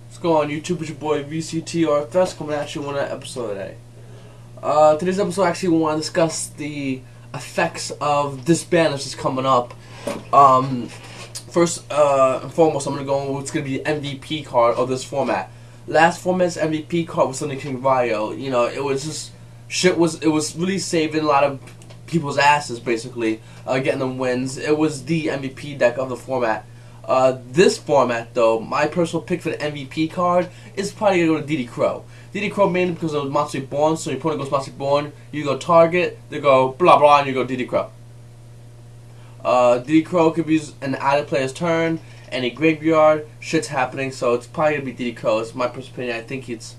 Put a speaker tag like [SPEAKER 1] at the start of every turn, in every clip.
[SPEAKER 1] What's going on YouTube? It's your boy MrVctrfs coming at you with an episode today. Today's episode actually we want to discuss the effects of this ban that's just coming up. First and foremost, I'm going to go on what's going to be the MVP card of this format. Last format's MVP card was something King Ryo. You know, it was just it was really saving a lot of people's asses, basically, getting them wins. It was the MVP deck of the format. This format, though, my personal pick for the MVP card is probably going to go to DD Crow. DD Crow mainly because of Monster Born, so your opponent goes Monster Born, you go target, they go blah blah, and you go DD Crow. DD Crow could be used in the added player's turn, any graveyard, shit's happening, so it's probably going to be DD Crow. It's my personal opinion. I think it's...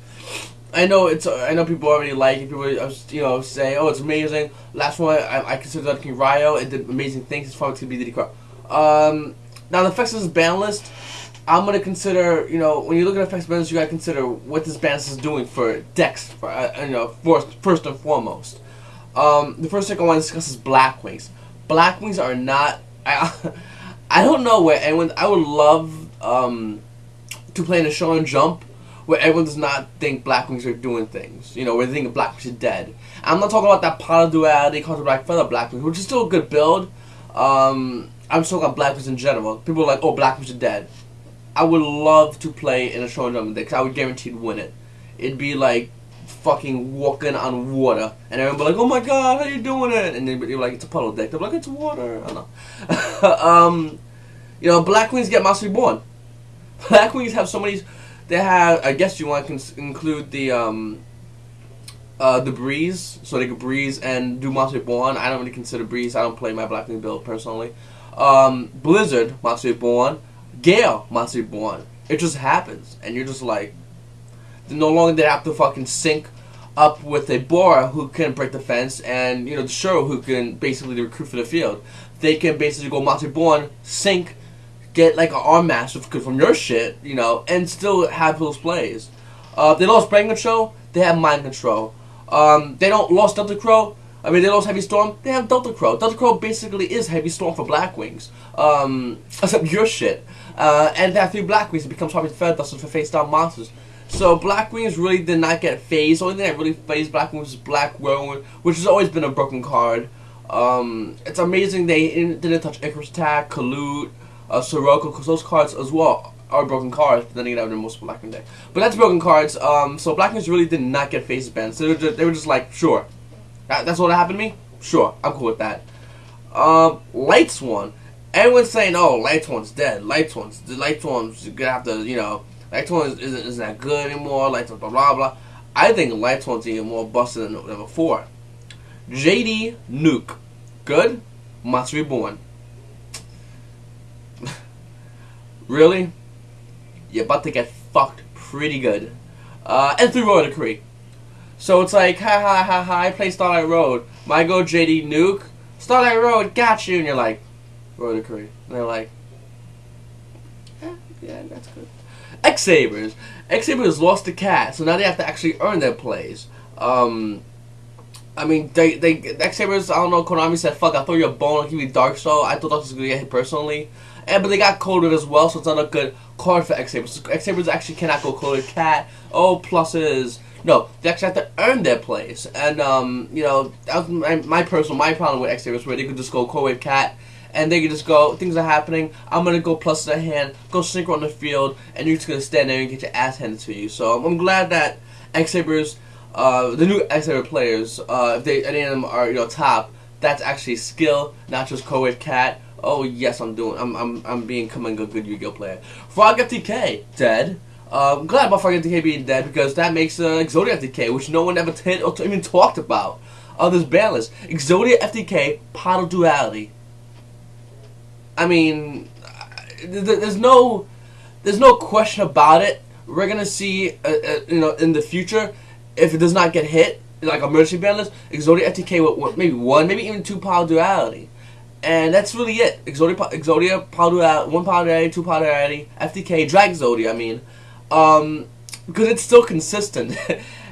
[SPEAKER 1] I know people already like it. People, say, "Oh, it's amazing." Last one, I consider that King Ryo. It did amazing things. It's probably going to be DD Crow. Now, the effects of this ban list, I'm going to consider, when you look at effects ban list, you got to consider what this ban list is doing for decks, first and foremost. The first thing I want to discuss is Black Wings. Black Wings are not, I don't know where anyone, I would love to play in a show and jump where everyone does not think Black Wings are doing things, where they think Black Wings are dead. I'm not talking about that pot of duality, Contra Black Feather Black Wings, which is still a good build. I'm talking about Black Wings in general. People are like, oh, Black Wings are dead. I would love to play in a show and jump deck because I would guarantee to win it. It'd be like fucking walking on water, and everyone would be like, oh my god, how you doing it? And they'd be like, it's a puddle deck. They'd be like, it's water. I don't know. Black Wings get Monster Reborn. Black Wings have so many. They have, I guess you want to include the Breeze, so they can Breeze and do Monster Reborn. I don't really consider Breeze. I don't play my Black Wing build personally. Blizzard, Monster Reborn. Gale, Monster Reborn. It just happens, and you're just like, no longer they have to fucking sync up with a Bora who can break the fence, and the Shuro who can basically recruit for the field. They can basically go Monster Reborn, sync, get like an arm match from your shit, and still have those plays. They lost Brain Control, they have Mind Control. They don't lost Delta Crow. They lost Heavy Storm. They have Delta Crow. Delta Crow basically is Heavy Storm for Black Wings. Except your shit. And they have 3 Black Wings. It becomes Harvey Feather Duster for face down monsters. So Black Wings really did not get phased. The only thing that really phased Black Wings was Black Whirlwind, which has always been a broken card. It's amazing they didn't touch Icarus Attack, Collude, Sirocco, because those cards as well are broken cards, but then again, they're most Black Wing deck. But that's broken cards. So Black Wings really did not get phased banned. So they were just like, sure. That's what happened to me? Sure, I'm cool with that. Light Swan. Everyone's saying, oh, Light Swan's dead. Light Swan's gonna have to, Light Swan isn't that good anymore. Light Swan, blah, blah, blah. I think Light Swan's even more busted than before. JD Nuke. Good? Monster Reborn. Really? You're about to get fucked pretty good. And 3 Royal Decree. So it's like, ha ha ha ha, I play Starlight Road. Might go JD Nuke. Starlight Road, got you. And you're like, Royal Decree. And they're like, yeah, that's good. X-Sabers. X-Sabers lost the cat, so now they have to actually earn their plays. X-Sabers, I don't know, Konami said, fuck, I'll throw you a bone, I'll give you Dark Soul. I thought that was going to get hit personally. But they got coded as well, so it's not a good card for X-Sabers. X-Sabers actually cannot go coded cat. Oh, pluses. No, they actually have to earn their plays. And, that was my problem with X-Sabers, where they could just go coded cat, and they could just go, things are happening, I'm going to go plus their hand, go synchro on the field, and you're just going to stand there and get your ass handed to you. So I'm glad that X-Sabers, the new X-Saber players, if any of them are, top, that's actually skill, not just co-ed cat. Oh yes, I'm becoming a good Yu-Gi-Oh player. Frog FTK, dead. I'm glad about Frog FTK being dead because that makes Exodia FTK, which no one ever even talked about. This ban list. Exodia FTK, pot of duality. There's no question about it. We're gonna see, in the future, if it does not get hit, like emergency ban list, Exodia FTK with maybe 1, maybe even 2 power duality, and that's really it. Exodia power duality, 1 power duality, 2 power duality, FTK, Drag Exodia. Because it's still consistent.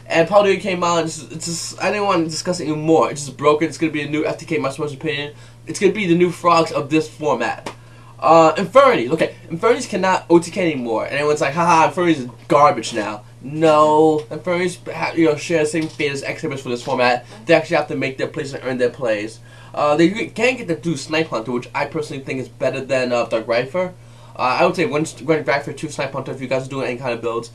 [SPEAKER 1] And power duality came out. It's just I didn't want to discuss it anymore. It's just broken. It's gonna be a new FTK, my personal opinion. It's gonna be the new frogs of this format. Infernities. Okay, Infernities cannot OTK anymore, and everyone's like, haha, Infernities is garbage now. No, Infernities, share the same fate as X-Sabers for this format. They actually have to make their plays and earn their plays. They can't get to do Snipe Hunter, which I personally think is better than Dark Rifle. I would say one Dark Rifle, 2 Snipe Hunter if you guys are doing any kind of builds.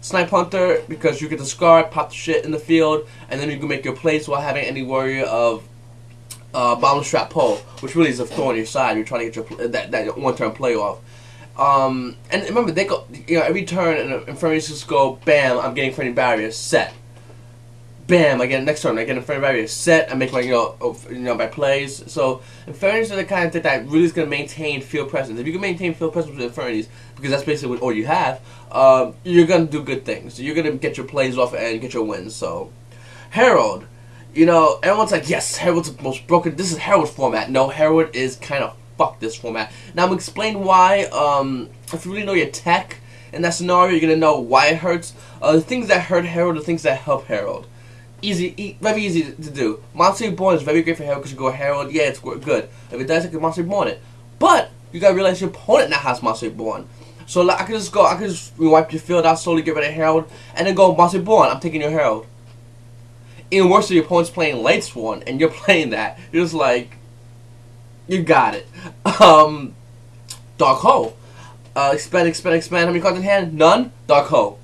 [SPEAKER 1] Snipe Hunter, because you get the scar, pop the shit in the field, and then you can make your plays without having any worry of Bomb Strap Pole, which really is a thorn on your side. You're trying to get your that one-turn play off. And remember, they go, every turn, and Infernities just go, bam, I'm getting Infernities Barrier, set. Bam, I get next turn, I get Infernities Barrier, set, I make my, my plays. So, Infernities are the kind of thing that really is going to maintain field presence. If you can maintain field presence with Infernities, because that's basically what all you have, you're going to do good things. You're going to get your plays off and get your wins. So, Herald. Everyone's like, yes, Herald's the most broken. This is Herald's format. No, Herald is kind of fuck this format. Now, I'm going to explain why. If you really know your tech in that scenario, you're going to know why it hurts. The things that hurt Herald are the things that help Herald. Very easy to do. Monster Reborn is very great for Herald because you go Herald, yeah, it's good. If it does, I can Monster Reborn it. But, you got to realize your opponent now has Monster Reborn. So, like, I can just wipe your field out, slowly get rid of Herald, and then go Monster Reborn. I'm taking your Herald. Even worse, if your opponent's playing Lightsworn, and you're playing that, you're just like, you got it. Dark Hole. Expand. How many cards in hand? None? Dark Hole.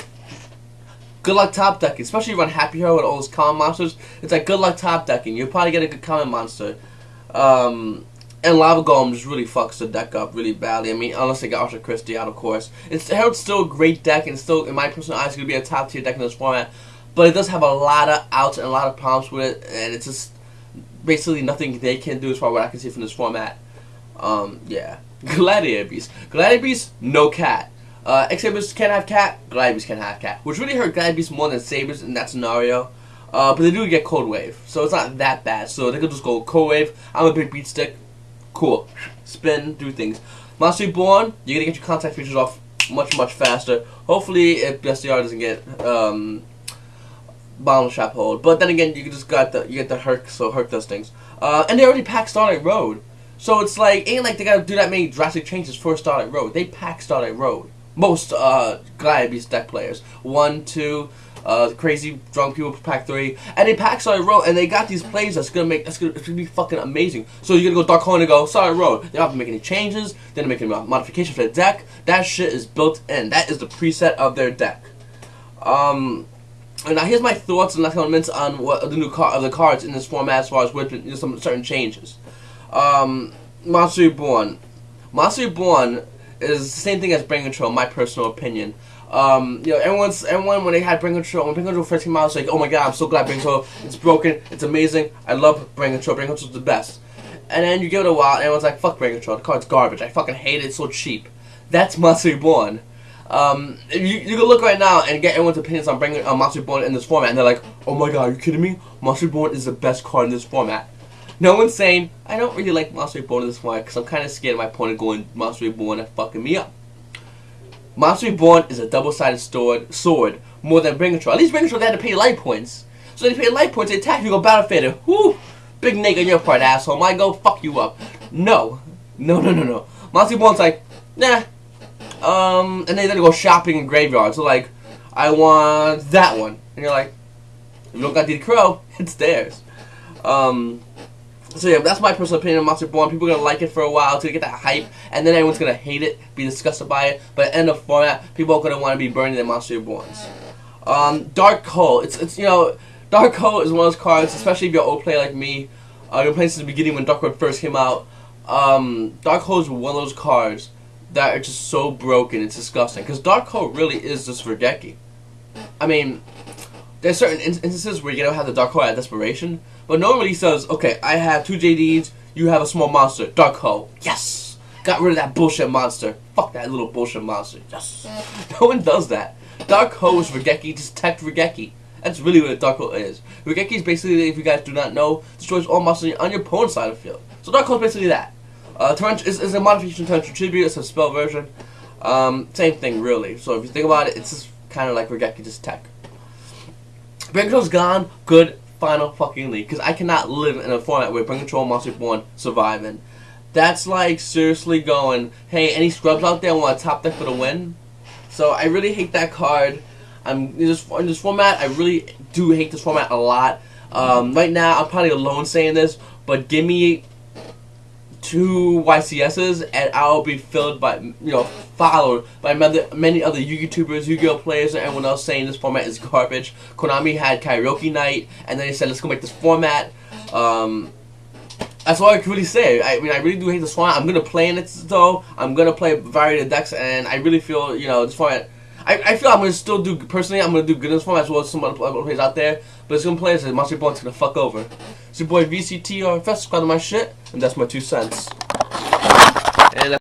[SPEAKER 1] Good luck top decking, especially if you run Happy Hero with all those common monsters. It's like, good luck top decking. You'll probably get a good common monster. And Lava Golem just really fucks the deck up really badly. I mean, unless they got Archer Christie out, of course. Herald's still a great deck, and still, in my personal eyes, going to be a top tier deck in this format. But it does have a lot of outs and a lot of problems with it, and it's just basically nothing they can do as far as what I can see from this format. Yeah. Gladiator Beast. Gladiator Beast, no cat. X-Sabers can't have cat, Gladiator Beast can't have cat. Which really hurt Gladiator Beast more than Sabers in that scenario. But they do get Cold Wave, so it's not that bad. So they could just go Cold Wave, I'm a big beat stick, cool. Spin, do things. Monster Reborn, you're gonna get your contact features off much faster. Hopefully, if SDR doesn't get Bomb Strap Hold. But then again, you get the Herc, so Herc does things. And they already pack Starlight Road. So it's like, ain't like they gotta do that many drastic changes for Starlight Road. They pack Starlight Road. Most Gladiator Beast deck players. 1, 2, crazy drunk people pack 3. And they pack Starlight Road, and they got these plays it's gonna be fucking amazing. So you're gonna go Dark Hole and go Starlight Road. They don't have to make any changes, they don't make any modifications for the deck. That shit is built in. That is the preset of their deck. And now here's my thoughts and comments on what the new the cards in this format as far as some certain changes. Monster Reborn. Monster Reborn is the same thing as Brain Control, in my personal opinion. Everyone when they had Brain Control, when Brain Control first came out, was like, oh my god, I'm so glad Brain Control, it's broken, it's amazing, I love Brain Control, Brain Control's the best. And then you give it a while, and everyone's like, fuck Brain Control, the card's garbage, I fucking hate it, it's so cheap. That's Monster Reborn. You can look right now and get everyone's opinions on bringing Monster Reborn in this format, and they're like, oh my god, are you kidding me? Monster Reborn is the best card in this format. No one's saying, I don't really like Monster Reborn in this format because I'm kind of scared of my opponent going Monster Reborn and fucking me up. Monster Reborn is a double-sided sword more than Brain Control. At least Brain Control, they had to pay life points. So they pay life points, they attack you, go Battle Fader. Whoo! Big nigga on your part, asshole. I go fuck you up. No. Monster Reborn's like, nah. And they then go shopping in graveyards. So like, I want that one. And you're like, if you don't got the Crow, it's theirs. So yeah, that's my personal opinion on Monster Reborn. People are gonna like it for a while to get that hype, and then everyone's gonna hate it, be disgusted by it. But at the end of the format, people are gonna want to be burning their Monster Reborns. Dark Hole. It's Dark Hole is one of those cards, especially if you're an old player like me. You're playing since the beginning when Dark Hole first came out. Dark Hole is one of those cards that are just so broken, it's disgusting. Because Dark Hole really is just Regeki. I mean, there's certain instances where you don't have the Dark Hole at desperation, but normally he says, okay, I have 2 JDs, you have a small monster, Dark Hole. Yes! Got rid of that bullshit monster. Fuck that little bullshit monster. Yes! No one does that. Dark Hole is Regeki, just tech Regeki. That's really what Dark Hole is. Regeki is basically, if you guys do not know, destroys all monsters on your opponent's side of the field. So Dark Hole is basically that. Is a modification to Torrential Tribute, it's a spell version. Same thing, really. So if you think about it, it's just kind of like Regeki, just tech. Brain Control's gone, good, final fucking league. Because I cannot live in a format where Brain Control and Monster Reborn survive in. That's like seriously going, hey, any scrubs out there want a top deck for the win? So I really hate that card. In this format, I really do hate this format a lot. Right now, I'm probably alone saying this, but give me 2 YCSs and I'll be filled by, followed by many other YouTubers, Yu-Gi-Oh players, and everyone else saying this format is garbage. Konami had karaoke night, and then they said let's go make this format. That's all I can really say. I mean, I really do hate this format. I'm gonna play in it though. I'm gonna play variety of decks, and I really feel this format. I feel I'm gonna still do personally. I'm gonna do good in this format as well as some other players out there. But it's gonna play as Monster Boy's gonna fuck over. It's your boy VCTRFs. Subscribe to my shit, and that's my 2 cents. And